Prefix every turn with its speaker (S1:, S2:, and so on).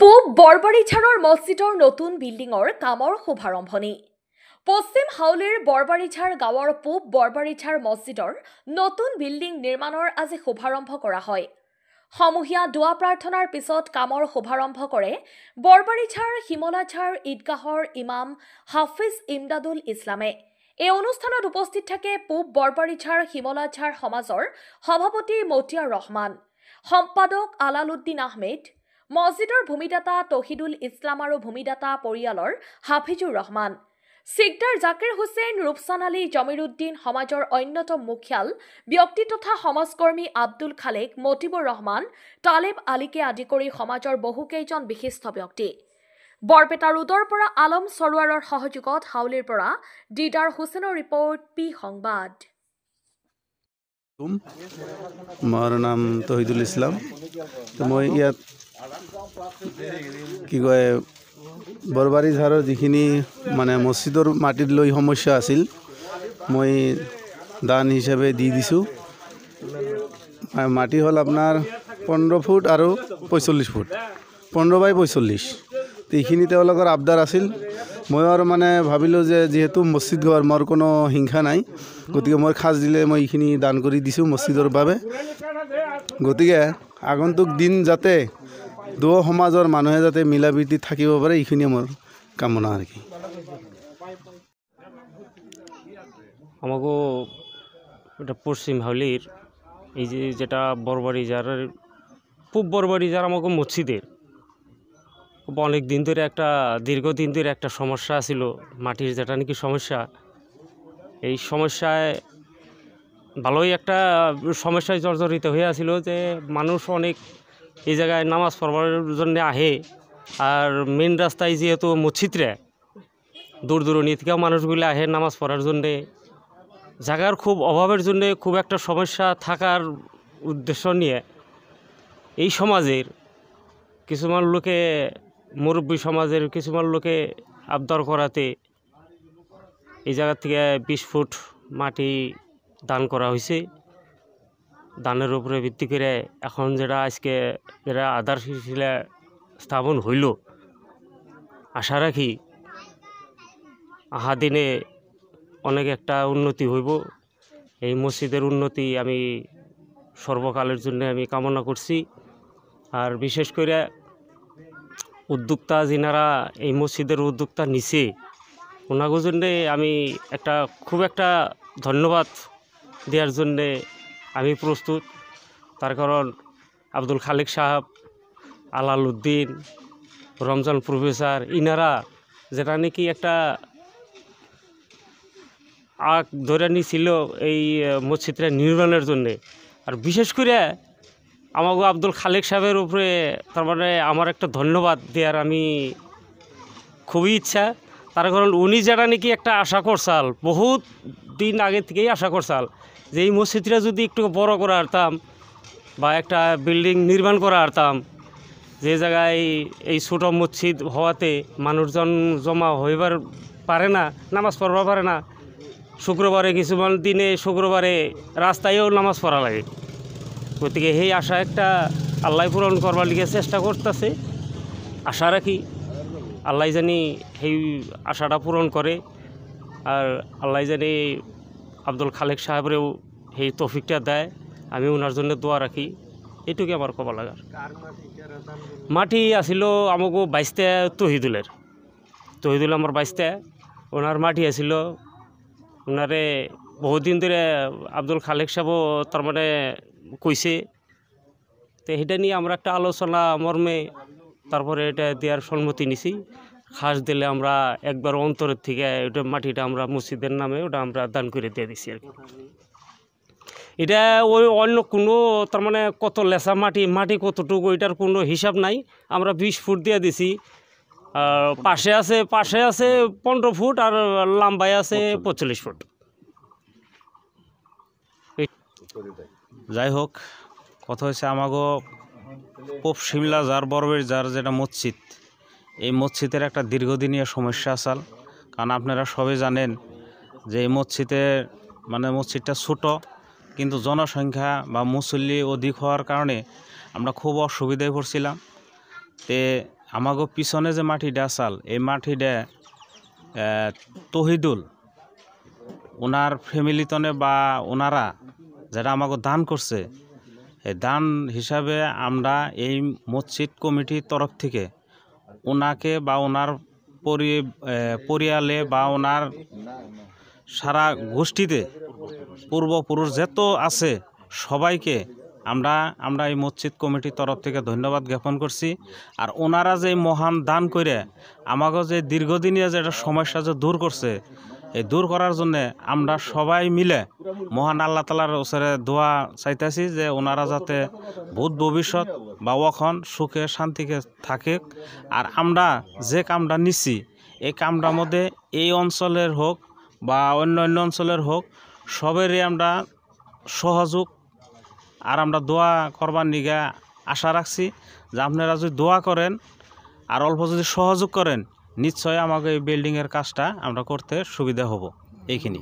S1: পূব বৰবাৰীঝাৰৰ মছজিদৰ নতুন বিল্ডিঙৰ কামৰ শুভাৰম্ভণি। পশ্চিম হাউলিৰ বৰবাৰীঝাৰ গাঁৱৰ পূব বৰবাৰীঝাৰ মছজিদৰ নতুন বিল্ডিং নিৰ্মাণৰ আজি শুভাৰম্ভ কৰা হয়। সমূহীয়া দোৱা প্ৰাৰ্থনাৰ পিছত কামৰ শুভাৰম্ভ কৰে বৰবাৰীঝাৰ হিমলাঝাৰ ঈদগাহৰ ইমাম হাফিজ ইমদাদুল ইছলামে। এই অনুষ্ঠানত উপস্থিত থাকে পূব বৰবাৰীঝাৰ হিমলাঝাৰ সমাজৰ সভাপতি মতিয়াৰ ৰহমান, সম্পাদক আলালুদ্দিন আহমেদ, মছজিদৰ ভূমিদাতা তহিদুল ইছলাম আৰু ভূমিদাতা পৰিয়ালৰ হাফিজুৰ ৰহমান, সিকদাৰ জাকিৰ হুছেইন, ৰূপচান আলী, জমিৰুদ্দিন, সমাজৰ অন্যতম মুখিয়াল ব্যক্তি তথা সমাজকৰ্মী আব্দুল খালেক, মতিবুৰ ৰহমান, তালেব আলীকে আদি কৰি সমাজৰ বহুকেইজন বিশিষ্ট ব্যক্তি। বৰপেটা ৰোডৰ পৰা আলম সৰোৱাৰৰ সহযোগত হাউলিৰ পৰা দিদাৰ হুছেইনৰ ৰিপৰ্ট, পি সংবাদ।
S2: মোৰ নাম তহিদুল ইছলাম। মই ইয়াত কি কয় বৰবাৰীঝাৰৰ যিখিনি মানে মছজিদৰ মাটিত লৈ সমস্যা আছিল, মই দান হিচাপে দি দিছোঁ। মাটি হ'ল আপোনাৰ 15 ফুট আৰু 45 ফুট, 15 বাই 45। এইখিনি তেওঁলোকৰ আবদাৰ আছিল। মই আৰু মানে ভাবিলোঁ যে যিহেতু মছজিদ ঘৰ, মোৰ কোনো হিংসা নাই, গতিকে মই খাজ দিলে মই এইখিনি দান কৰি দিছোঁ মছজিদৰ বাবে। গতিকে আগন্তুক দিন যাতে দুয়ো সমাজৰ মানুহে যাতে মিলা প্ৰীতি থাকিব পাৰে, এইখিনিয়ে মোৰ কামনা আর কি।
S3: আমাকে এটা পশ্চিম হাউলির এই যেটা বরবাড়িঝারের পূব বরবাড়িঝার আমাকে মসজিদের অনেক দিন ধরে একটা দীর্ঘদিন ধরে একটা সমস্যা ছিল, মাটির যেটা নাকি সমস্যা। এই সমস্যায় ভালোই একটা সমস্যায় জর্জরিত হয়ে আছিল যে মানুষ অনেক এই জায়গায় নামাজ পড়বার জন্য আহে। আর মেন রাস্তায় যেহেতু মসজিদরা দূর দূরানি থেকেও মানুষগুলো আহে নামাজ পড়ার জন্যে, জায়গার খুব অভাবের জন্যে খুব একটা সমস্যা থাকার উদ্দেশ্য নিয়ে এই সমাজের কিছুমান লোকে, মুরব্বী সমাজের কিছুমান লোকে আবদার করাতে এই জায়গা থেকে 20 ফুট মাটি দান করা হয়েছে। দানের উপরে ভিত্তি করে এখন যেটা আজকে যেটা আধারশিলা স্থাপন হইল, আশা রাখি আহা দিনে অনেক একটা উন্নতি হইব। এই মসজিদের উন্নতি আমি সর্বকালের জন্য আমি কামনা করছি। আর বিশেষ করে উদ্যোক্তা যিনারা এই মসজিদের উদ্যোক্তা নিছে, ওনাদের জন্যে আমি খুব একটা ধন্যবাদ দেওয়ার জন্যে আমি প্রস্তুত। তার কারণ আব্দুল খালেক সাহেব, আলালুদ্দিন, রমজান প্রফেসর, ইনারা যেটা নাকি একটা আগ ধরে নিছিল এই মসজিদটা নির্মাণের জন্যে। আর বিশেষ করে আমাকে আব্দুল খালেক সাহেবের উপরে তার মানে আমার একটা ধন্যবাদ দেওয়ার আমি খুবই ইচ্ছা। তার কারণ উনি যেটা নাকি একটা আশা করছাল, বহুত দিন আগে থেকেই আশা করছাল যে এই মসজিদটা যদি একটু বড় করে আরতাম বা একটা বিল্ডিং নির্মাণ করে আরতাম, যে জায়গায় এই ছোট মসজিদ হওয়াতে মানুষজন জমা হইবার পারে না, নামাজ পড়বার পারে না। শুক্রবারে কিছুমান দিনে শুক্রবারে রাস্তায়ও নামাজ পড়া লাগে। গতিকে সেই আশা একটা আল্লাহ পূরণ করবার লিগে চেষ্টা করতেছে। আশা রাখি আল্লাহ জানি সেই আশাটা পূরণ করে। আর আল্লাহ জানি আব্দুল খালেক সাহেবরেও সেই তৌফিকটা দেয়। আমি ওনার জন্য দোয়া রাখি, এইটুকু আমার কবা লাগার। মাটি আসিল আমাকে 22টা তহিদুল আমার 22টা, ওনার মাটি আসিল। ওনারে বহুদিন ধরে আব্দুল খালেক সাহেবও তার মানে কইছে, তো এটা নিয়ে আমরা একটা আলোচনা মর্মে তারপরে এটা দেওয়ার সম্মতি নিছি। খাস দিলে আমরা একবার অন্তরের থেকে ওটা মাটিটা আমরা মসজিদের নামে ওটা আমরা দান করে দিয়ে দিছি আর কি। এটা ওই অন্য কোনো তার মানে কত লেসা মাটি কতটুকু এটার কোনো হিসাব নাই। আমরা 20 ফুট দিয়ে দিছি। পাশে আছে 15 ফুট আর লম্বায় আছে 45 ফুট।
S4: যাই হোক, কথা হচ্ছে আমাগো পূব শিমলাঝার বরবাড়িঝার যেটা মসজিদ, এই মসজিদের একটা দীর্ঘদিনীয় সমস্যা আসাল। কারণ আপনারা সবাই জানেন যে এই মসজিদটা ছোট, কিন্তু জনসংখ্যা বা মুসল্লি অধিক হওয়ার কারণে আমরা খুব অসুবিধায় পড়ছিলাম। তে আমাগো পিছনে যে মাটিটা আসাল এই মাটিটা তহিদুল ওনার ফ্যামিলিতনে বা ওনারা যারা আমাকে দান করছে এই দান হিসাবে আমরা এই মসজিদ কমিটির তরফ থেকে ওনাকে বা ওনার পরিয়ালে বা ওনার সারা গোষ্ঠীতে পূর্বপুরুষ যত আছে সবাইকে আমরা এই মসজিদ কমিটির তরফ থেকে ধন্যবাদ জ্ঞাপন করছি। আর ওনারা যে মহান দান করে আমাকে যে দীর্ঘদিনীয় যে একটা সমস্যা যে দূর করছে এই দূর করার জন্যে আমরা সবাই মিলে মহান আল্লাহ তাআলার ওসরে দোয়া চাইতেছি যে ওনারা যাতে ভূত ভবিষ্যৎ বা ওখন সুখে শান্তিকে থাকে। আর আমরা যে কামটা নিচ্ছি এই কামটার মধ্যে এই অঞ্চলের হোক বা অন্য অঞ্চলের হোক সবেরই আমরা সহযোগ আর আমরা দোয়া করবার নিগা আশা রাখছি যে আপনারা যদি দোয়া করেন আর অল্প যদি সহযোগ করেন নিশ্চয়ই আমাকে এই বিল্ডিংয়ের কাজটা আমরা করতে সুবিধা হব। এইখানি।